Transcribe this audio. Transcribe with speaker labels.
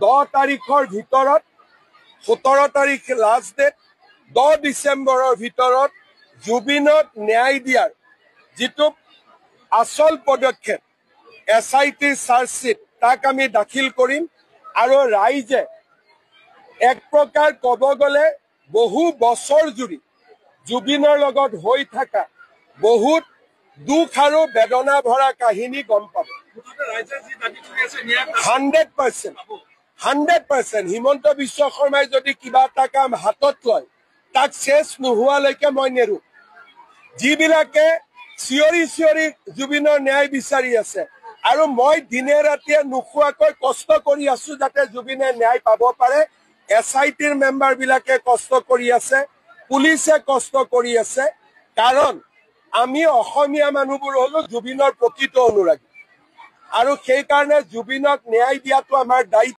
Speaker 1: 10 তাৰিখৰ ভিতৰত 17 তাৰিখ লাষ্ট ডেট 10 ডিচেম্বৰৰ ভিতৰত জুবিনক ন্যায় দিয়াৰ যিটো আসল পদক্ষেপ SIT চাৰ্জশ্বিট তাক আমি দাখিল কৰিম আৰু ৰাইজে এক প্ৰকাৰ ক'ব গ'লে বহু বছৰ জুৰি জুবিনৰ লগত হৈ থকা বহুত দুখ আৰু বেদনা ভৰা কাহিনী গম পাব 100% হিমন্ত বিশ্ব শৰ্মাই যদি কিবা এটা কাম হাতত লয় তাক শেষ নোহোৱালৈকে মই নেৰো যিবিলাকে চিঞৰি চিঞৰি জুবিনৰ ন্যায় বিচাৰি আছে আৰু মই দিনে ৰাতিয়ে নোখোৱাকৈ কষ্ট কৰি আছো যাতে জুবিনে ন্যায় পাব পাৰে SITৰ মেম্বাৰ বিলাকে কষ্ট কৰি আছে পুলিচে কষ্ট কৰি আছে কাৰণ আমি অসমীয়া মানুহবোৰ হলো জুবিনৰ প্ৰকৃত অনুৰাগী আৰু সেই কাৰণে জুবিনক ন্যায় দিয়াটো আমাৰ দায়িত্ব